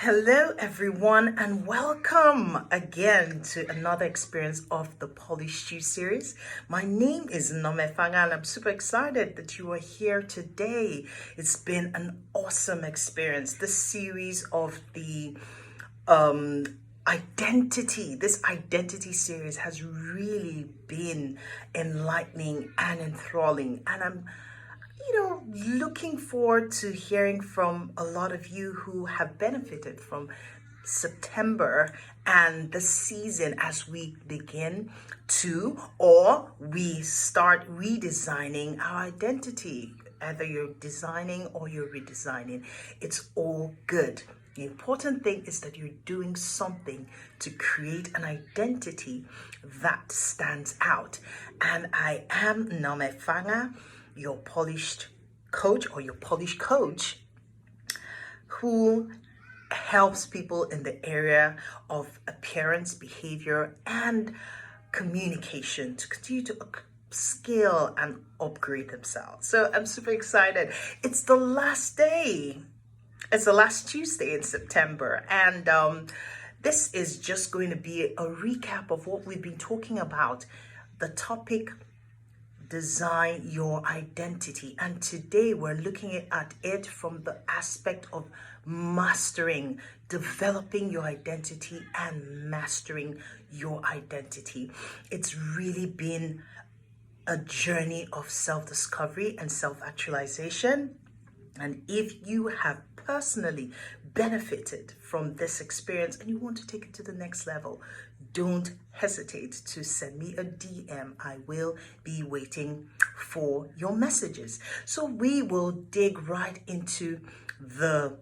Hello, everyone, and welcome again to another experience of the Polished You series. My name is Nneoma Effanga, and I'm super excited that you are here today. It's been an awesome experience. This series of the this identity series has really been enlightening and enthralling, and I'm looking forward to hearing from a lot of you who have benefited from September and the season as we begin to, or we start redesigning our identity. Either you're designing or you're redesigning, it's all good. The important thing is that you're doing something to create an identity that stands out. And I am Nneoma Effanga, your polished coach or your polished coach who helps people in the area of appearance, behavior, and communication to continue to scale and upgrade themselves. So I'm super excited. It's the last day. It's the last Tuesday in September, and this is just going to be a recap of what we've been talking about. The topic: design your identity. And today we're looking at it from the aspect of mastering, developing your identity and mastering your identity. It's really been a journey of self-discovery and self-actualization. And if you have personally benefited from this experience and you want to take it to the next level, don't hesitate to send me a DM. I will be waiting for your messages. So we will dig right into the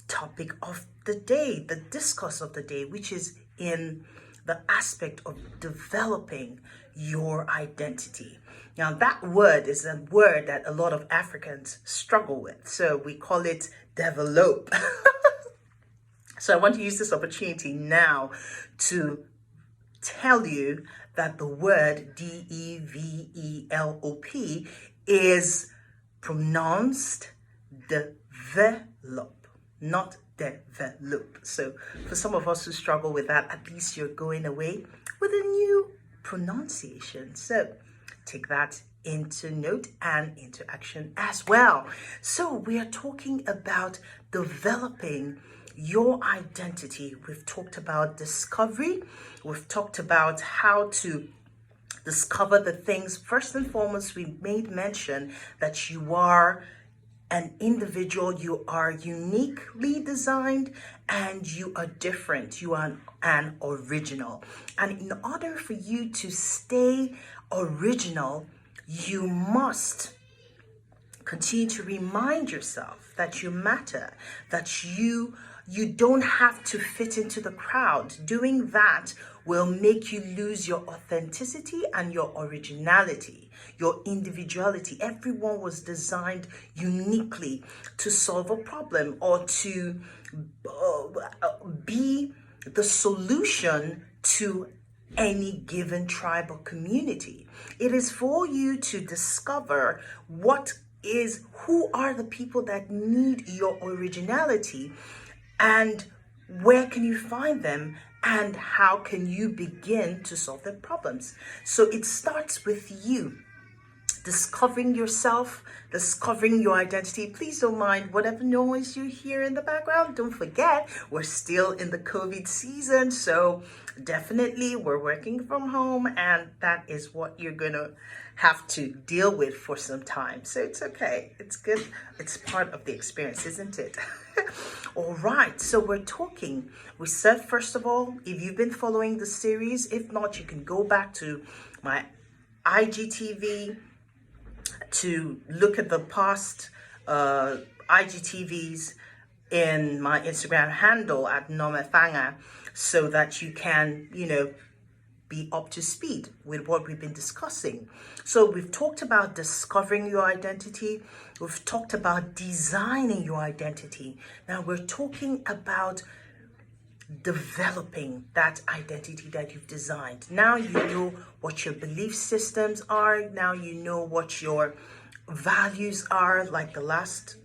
topic of the day, the discourse of the day, which is in the aspect of developing your identity. Now, that word is a word that a lot of Africans struggle with. So we call it develop. So I want to use this opportunity now to tell you that the word develop is pronounced develop, not develop. So for some of us who struggle with that, at least you're going away with a new pronunciation. So take that into note and into action as well. So we are talking about developing your identity. We've talked about discovery. We've talked about how to discover the things. First and foremost, we made mention that you are an individual, you are uniquely designed, and you are different. You are an original. And in order for you to stay original, you must continue to remind yourself that you matter, that you don't have to fit into the crowd. Doing that will make you lose your authenticity and your originality, your individuality. Everyone was designed uniquely to solve a problem or to be the solution to any given tribe or community. It is for you to discover who are the people that need your originality, and where can you find them, and how can you begin to solve their problems. So it starts with you discovering yourself, discovering your identity. Please don't mind whatever noise you hear in the background. Don't forget, we're still in the COVID season, so definitely we're working from home, and that is what you're gonna have to deal with for some time. So it's okay, it's good, it's part of the experience, isn't it? All right, so we said, first of all, if you've been following the series, if not, you can go back to my IGTV to look at the past IGTVs in my Instagram handle at Nneoma Effanga, so that you can, be up to speed with what we've been discussing. So we've talked about discovering your identity. We've talked about designing your identity. Now we're talking about developing that identity that you've designed. Now you know what your belief systems are. Now you know what your values are. Like the last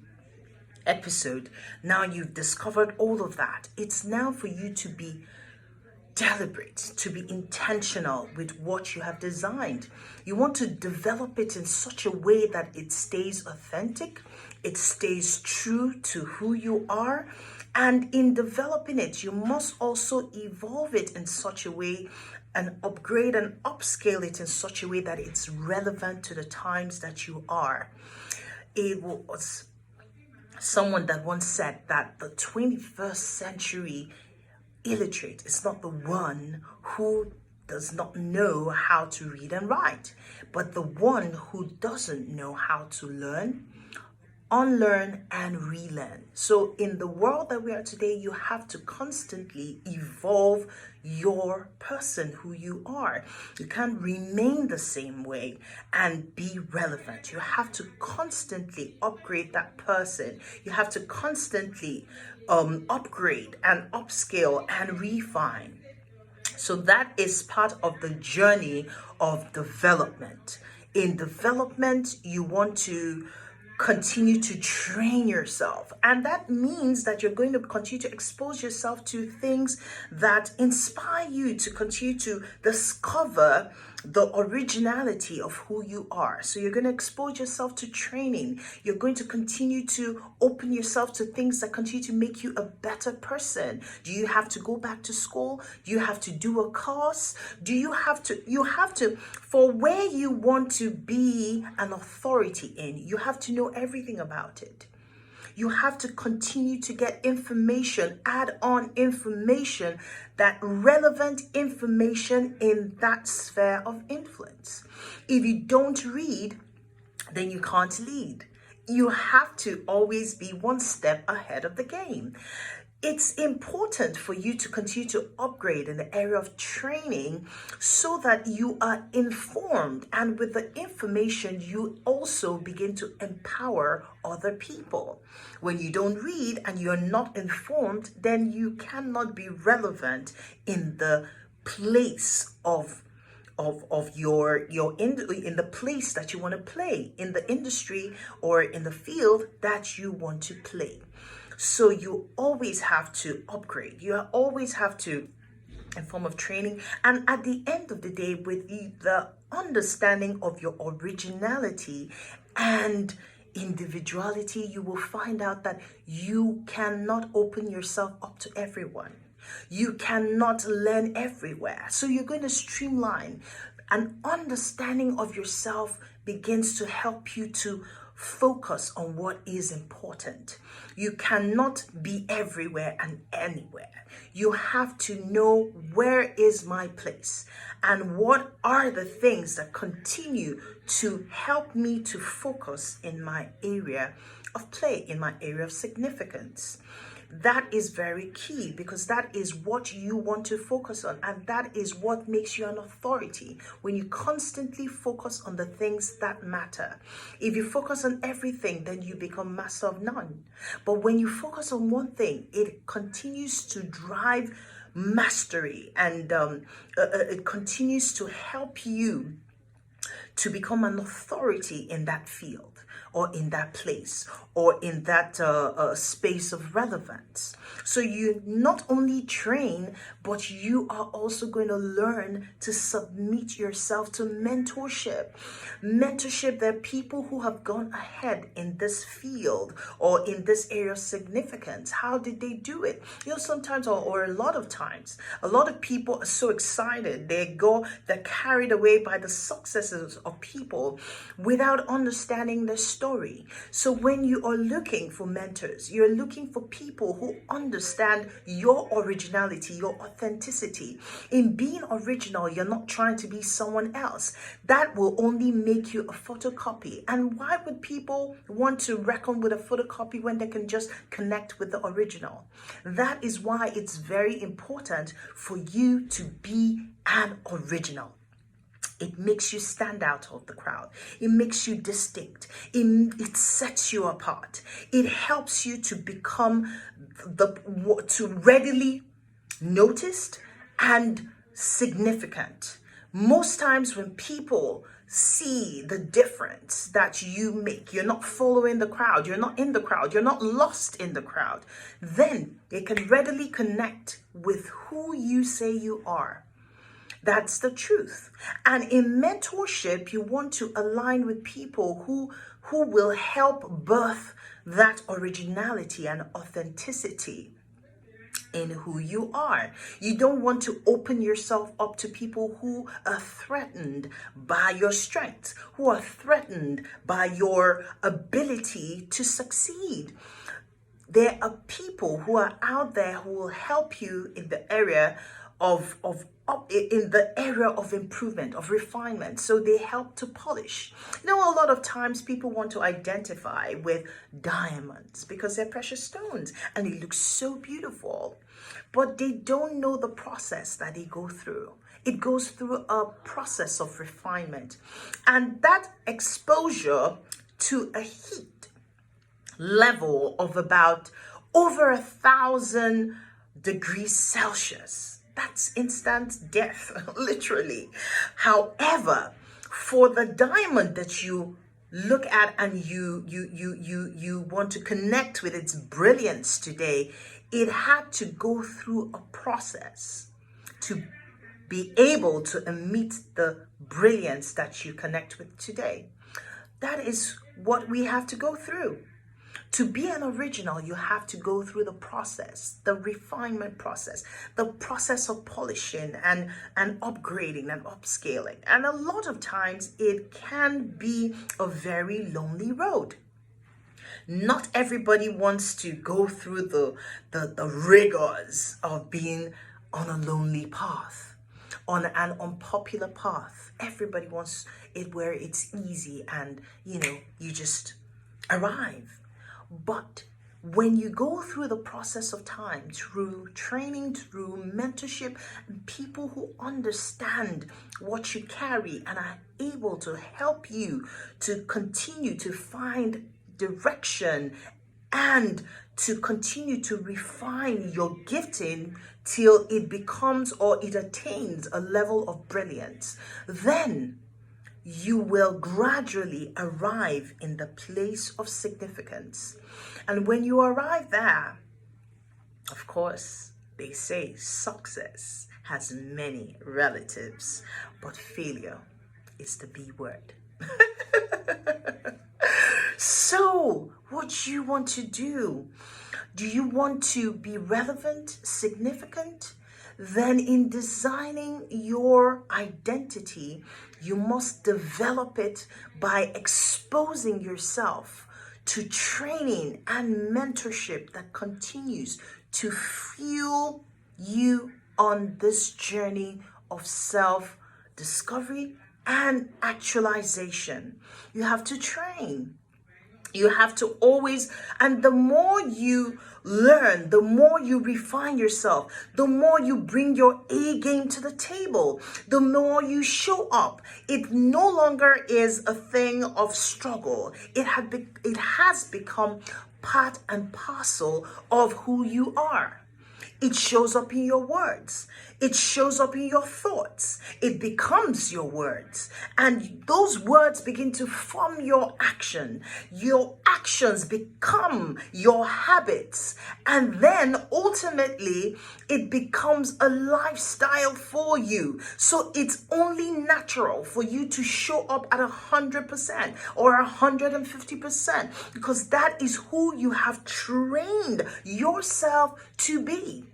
episode. Now you've discovered all of that. It's now for you to be deliberate, to be intentional with what you have designed. You want to develop it in such a way that it stays authentic, it stays true to who you are. And in developing it, you must also evolve it in such a way and upgrade and upscale it in such a way that it's relevant to the times that you are. It was someone that once said that the 21st century illiterate is not the one who does not know how to read and write, but the one who doesn't know how to learn, unlearn, and relearn. So in the world that we are today, you have to constantly evolve your person, who you are. You can't remain the same way and be relevant. You have to constantly upgrade that person. You have to constantly upgrade and upscale and refine. So that is part of the journey of development. In development, you want to continue to train yourself. And that means that you're going to continue to expose yourself to things that inspire you to continue to discover the originality of who you are. So you're going to expose yourself to training. You're going to continue to open yourself to things that continue to make you a better person. Do you have to go back to school? Do you have to do a course? You have to, for where you want to be an authority in, you have to know everything about it. You have to continue to get information, add on information, that relevant information in that sphere of influence. If you don't read, then you can't lead. You have to always be one step ahead of the game. It's important for you to continue to upgrade in the area of training so that you are informed, and with the information you also begin to empower other people. When you don't read and you're not informed, then you cannot be relevant in the place of your in the place that you want to play, in the industry or in the field that you want to play. So you always have to upgrade. You always have to, in form of training. And at the end of the day, with the understanding of your originality and individuality, you will find out that you cannot open yourself up to everyone. You cannot learn everywhere. So you're going to streamline. An understanding of yourself begins to help you to focus on what is important. You cannot be everywhere and anywhere. You have to know, where is my place and what are the things that continue to help me to focus in my area of play, in my area of significance. That is very key, because that is what you want to focus on, and that is what makes you an authority. When you constantly focus on the things that matter. If you focus on everything, then you become master of none. But when you focus on one thing, it continues to drive mastery, and it continues to help you to become an authority in that field, or in that place, or in that space of relevance. So you not only train, but you are also going to learn to submit yourself to mentorship. Mentorship, there are people who have gone ahead in this field or in this area of significance. How did they do it? Sometimes, or a lot of times, a lot of people are so excited. They're carried away by the successes of people without understanding their story. So when you are looking for mentors, you're looking for people who understand your originality, your authenticity. In being original, you're not trying to be someone else. That will only make you a photocopy. And why would people want to reckon with a photocopy when they can just connect with the original? That is why it's very important for you to be an original. It makes you stand out of the crowd. It makes you distinct. It sets you apart. It helps you to become to readily noticed and significant. Most times when people see the difference that you make, you're not following the crowd, you're not in the crowd, you're not lost in the crowd, then they can readily connect with who you say you are. That's the truth. And in mentorship, you want to align with people who will help birth that originality and authenticity in who you are. You don't want to open yourself up to people who are threatened by your strength, who are threatened by your ability to succeed. There are people who are out there who will help you in the area of improvement, of refinement. So they help to polish. You know, a lot of times people want to identify with diamonds because they're precious stones and they look so beautiful, but they don't know the process that they go through. It goes through a process of refinement, and that exposure to a heat level of about over 1,000 degrees Celsius. That's instant death, literally. However, for the diamond that you look at and you want to connect with its brilliance today, it had to go through a process to be able to emit the brilliance that you connect with today. That is what we have to go through. To be an original, you have to go through the process, the refinement process, the process of polishing and upgrading and upscaling. And a lot of times it can be a very lonely road. Not everybody wants to go through the rigors of being on a lonely path, on an unpopular path. Everybody wants it where it's easy and, you just arrive. But when you go through the process of time, through training, through mentorship, and people who understand what you carry and are able to help you to continue to find direction and to continue to refine your gifting till it becomes or it attains a level of brilliance, then you will gradually arrive in the place of significance. And when you arrive there, of course, they say success has many relatives, but failure is the B word. So, what do you want to do? Do you want to be relevant, significant? Then in designing your identity, you must develop it by exposing yourself to training and mentorship that continues to fuel you on this journey of self-discovery and actualization. You have to train. You have to always, and the more you learn, the more you refine yourself, the more you bring your A game to the table, the more you show up. It no longer is a thing of struggle. It has become part and parcel of who you are. It shows up in your words. It shows up in your thoughts. It becomes your words. And those words begin to form your action. Your actions become your habits. And then ultimately, it becomes a lifestyle for you. So it's only natural for you to show up at 100% or 150% because that is who you have trained yourself to be.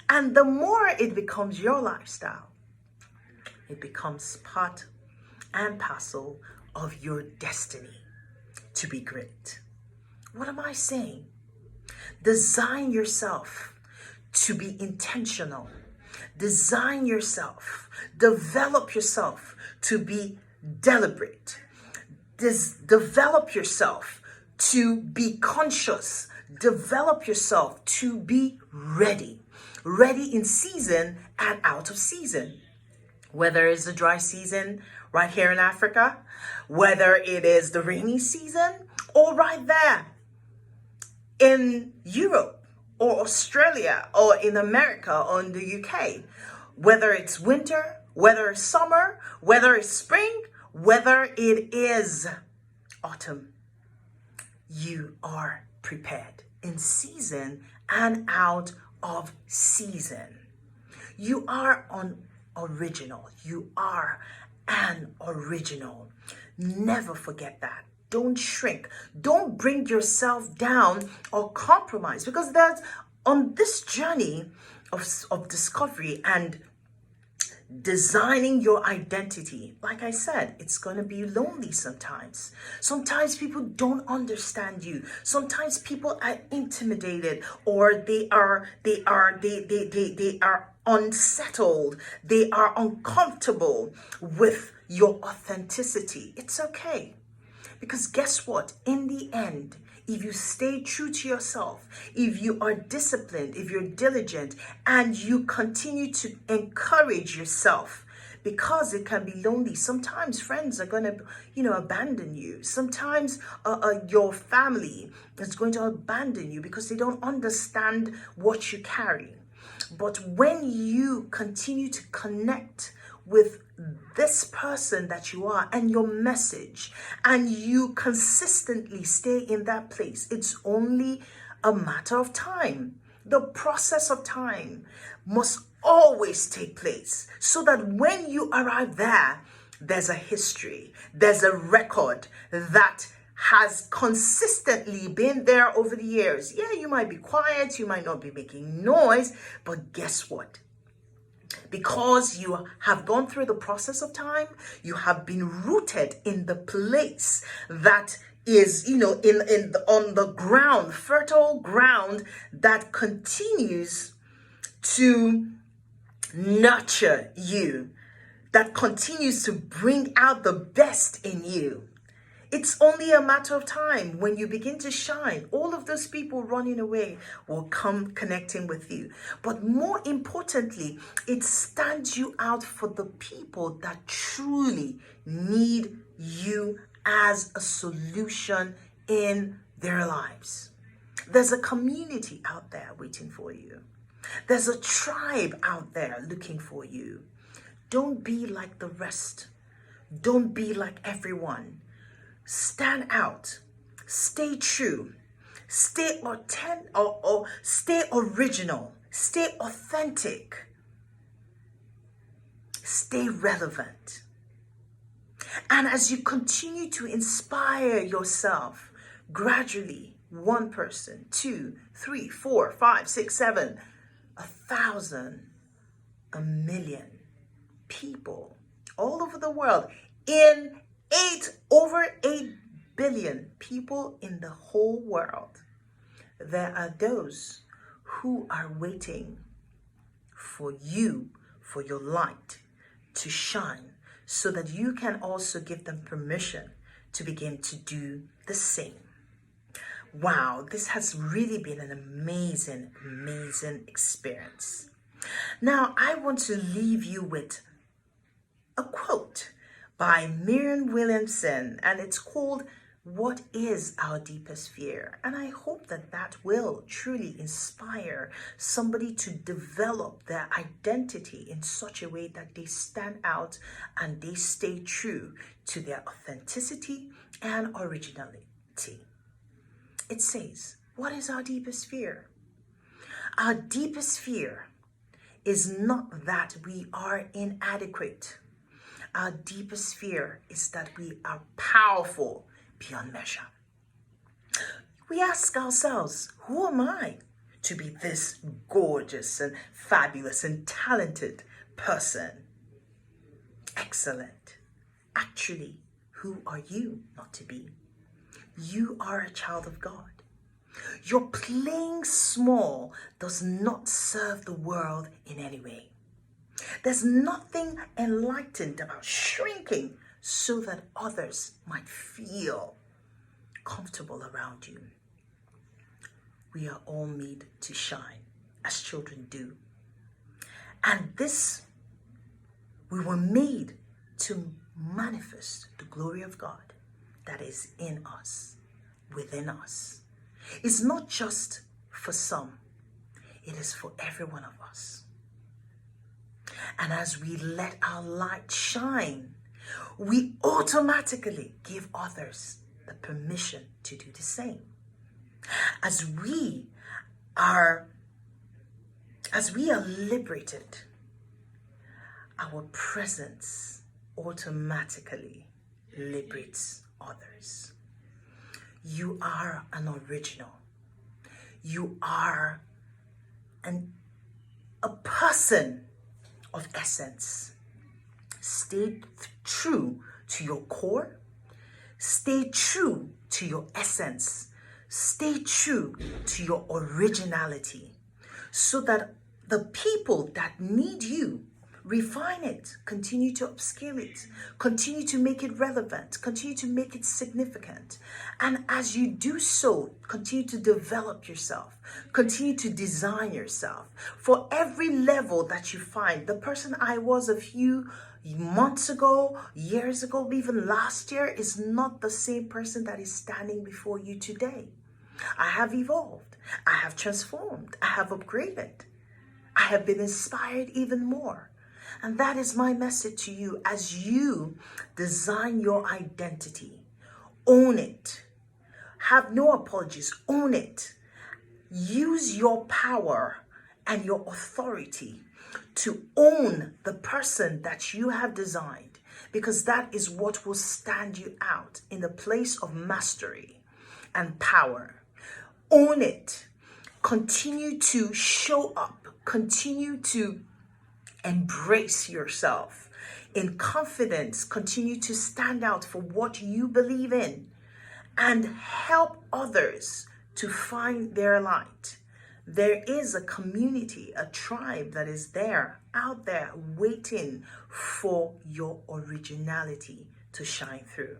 And the more it becomes your lifestyle, it becomes part and parcel of your destiny to be great. What am I saying? Design yourself to be intentional. Design yourself. Develop yourself to be deliberate. Develop yourself to be conscious. Develop yourself to be ready. Ready in season and out of season. Whether it's the dry season right here in Africa, whether it is the rainy season, or right there in Europe or Australia or in America or in the UK, whether it's winter, whether it's summer, whether it's spring, Whether it is autumn, you are prepared in season and out of season. You are original. You are an original. Never forget that. Don't shrink. Don't bring yourself down or compromise, because there's on this journey of discovery and designing your identity, like I said, it's going to be lonely sometimes. Sometimes people don't understand you. Sometimes people are intimidated, or they are unsettled. They are uncomfortable with your authenticity. It's okay. Because guess what? In the end, if you stay true to yourself, if you are disciplined, if you're diligent, and you continue to encourage yourself, because it can be lonely. Sometimes friends are going to, abandon you. Sometimes your family is going to abandon you because they don't understand what you carry. But when you continue to connect with this person that you are and your message, and you consistently stay in that place, it's only a matter of time. The process of time must always take place, so that when you arrive there, there's a history, there's a record that has consistently been there over the years. Yeah, you might be quiet, you might not be making noise, but guess what? Because you have gone through the process of time, you have been rooted in the place that is, on the ground, fertile ground that continues to nurture you, that continues to bring out the best in you. It's only a matter of time. When you begin to shine, all of those people running away will come connecting with you. But more importantly, it stands you out for the people that truly need you as a solution in their lives. There's a community out there waiting for you. There's a tribe out there looking for you. Don't be like the rest. Don't be like everyone. Stand out, stay true, stay authentic, or stay original, stay authentic, stay relevant. And as you continue to inspire yourself, gradually, one person, 2, 3, 4, 5, 6, 7, 1,000, 1,000,000 people all over the world, in over 8 billion people in the whole world, there are those who are waiting for you, for your light to shine, so that you can also give them permission to begin to do the same. Wow, this has really been an amazing, amazing experience. Now, I want to leave you with a quote by Marianne Williamson, and it's called "What is Our Deepest Fear?" And I hope that that will truly inspire somebody to develop their identity in such a way that they stand out and they stay true to their authenticity and originality. It says, what is our deepest fear? Our deepest fear is not that we are inadequate. Our deepest fear is that we are powerful beyond measure. We ask ourselves, who am I to be this gorgeous and fabulous and talented person? Excellent. Actually, who are you not to be? You are a child of God. Your playing small does not serve the world in any way. There's nothing enlightened about shrinking so that others might feel comfortable around you. We are all made to shine, as children do. And we were made to manifest the glory of God that is in us, within us. It's not just for some, it is for every one of us. And as we let our light shine, we automatically give others the permission to do the same. As we are liberated, our presence automatically liberates others. You are an original. You are a person of essence. Stay true to your core. Stay true to your essence. Stay true to your originality, so that the people that need you, refine it, continue to upscale it, continue to make it relevant, continue to make it significant. And as you do so, continue to develop yourself, continue to design yourself. For every level that you find, the person I was a few months ago, years ago, even last year, is not the same person that is standing before you today. I have evolved. I have transformed. I have upgraded. I have been inspired even more. And that is my message to you as you design your identity. Own it. Have no apologies. Own it. Use your power and your authority to own the person that you have designed, because that is what will stand you out in the place of mastery and power. Own it. Continue to show up. Continue to embrace yourself in confidence. Continue to stand out for what you believe in and help others to find their light. There is a community, a tribe that is there, out there, waiting for your originality to shine through.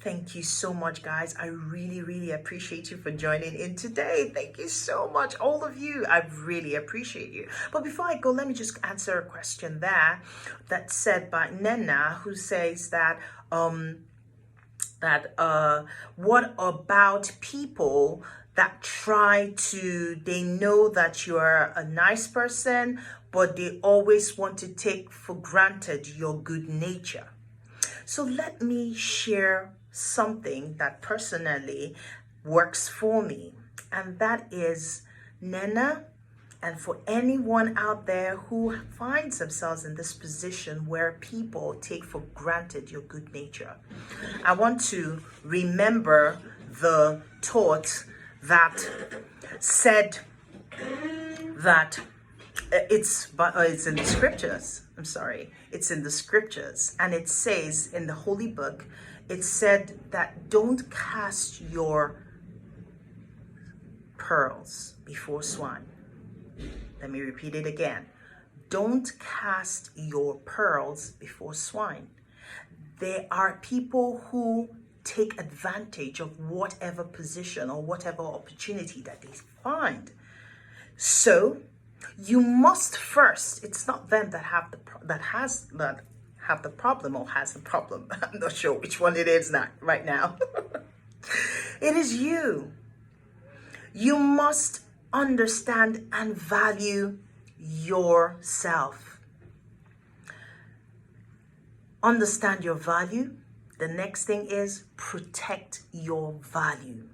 Thank you so much, guys. I really, really appreciate you for joining in today. Thank you so much, all of you. I really appreciate you. But before I go, let me just answer a question there that's said by Nena, who says that what about people that they know that you are a nice person, but they always want to take for granted your good nature? So let me share something that personally works for me, and that is, Nena, and for anyone out there who finds themselves in this position where people take for granted your good nature, I want to remember the thought that said that it's in the scriptures. I'm sorry. It's in the scriptures, and it says in the holy book, it said that don't cast your pearls before swine. Let me repeat it again. Don't cast your pearls before swine. There are people who take advantage of whatever position or whatever opportunity that they find. So you must first, it's not them that have the problem or has the problem. I'm not sure which one it is right now. It is you. You must understand and value yourself. Understand your value. The next thing is protect your value.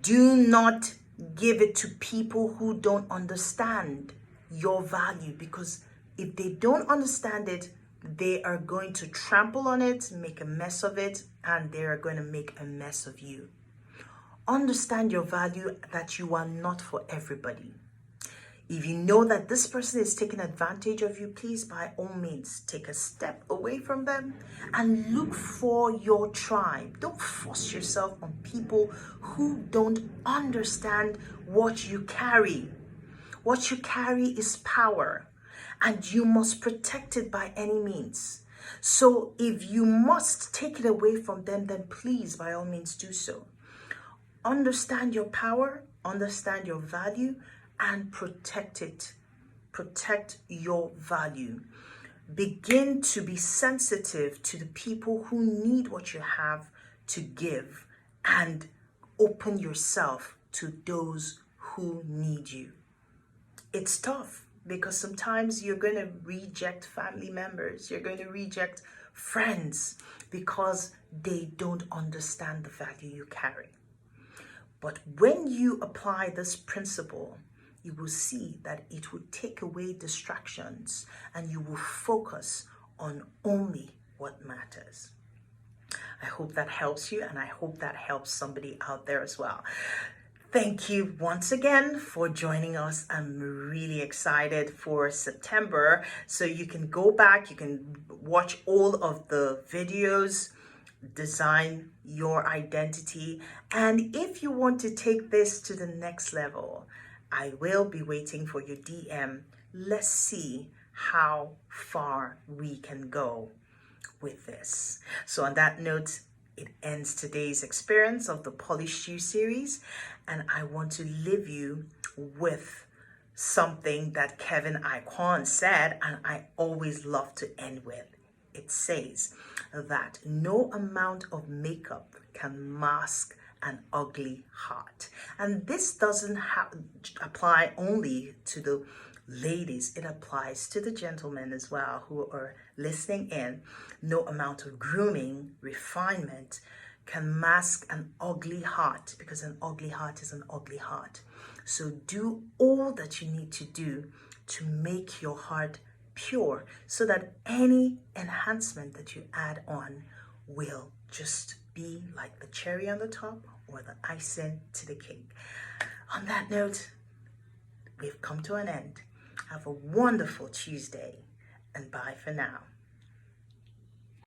Do not give it to people who don't understand your value, because if they don't understand it, they are going to trample on it, make a mess of it, and they are going to make a mess of you. Understand your value, that you are not for everybody. If you know that this person is taking advantage of you, please, by all means, take a step away from them and look for your tribe. Don't force yourself on people who don't understand what you carry. What you carry is power, and you must protect it by any means. So if you must take it away from them, then please, by all means, do so. Understand your power, understand your value, and protect it. Protect your value. Begin to be sensitive to the people who need what you have to give, and open yourself to those who need you. It's tough. because sometimes you're going to reject family members, you're going to reject friends because they don't understand the value you carry. But when you apply this principle, you will see that it will take away distractions and you will focus on only what matters. I hope that helps you, and I hope that helps somebody out there as well. Thank you once again for joining us. I'm really excited for September. So you can go back, you can watch all of the videos, design your identity. And if you want to take this to the next level, I will be waiting for your DM. Let's see how far we can go with this. So on that note, it ends today's experience of the Polished You series, and I want to leave you with something that Kevin Iquan said, and I always love to end with. It says that no amount of makeup can mask an ugly heart. And this doesn't apply only to the ladies, it applies to the gentlemen as well who are listening in. No amount of grooming, refinement can mask an ugly heart, because an ugly heart is an ugly heart. So do all that you need to do to make your heart pure, so that any enhancement that you add on will just be like the cherry on the top or the icing to the cake. On that note, we've come to an end. Have a wonderful Tuesday, and bye for now.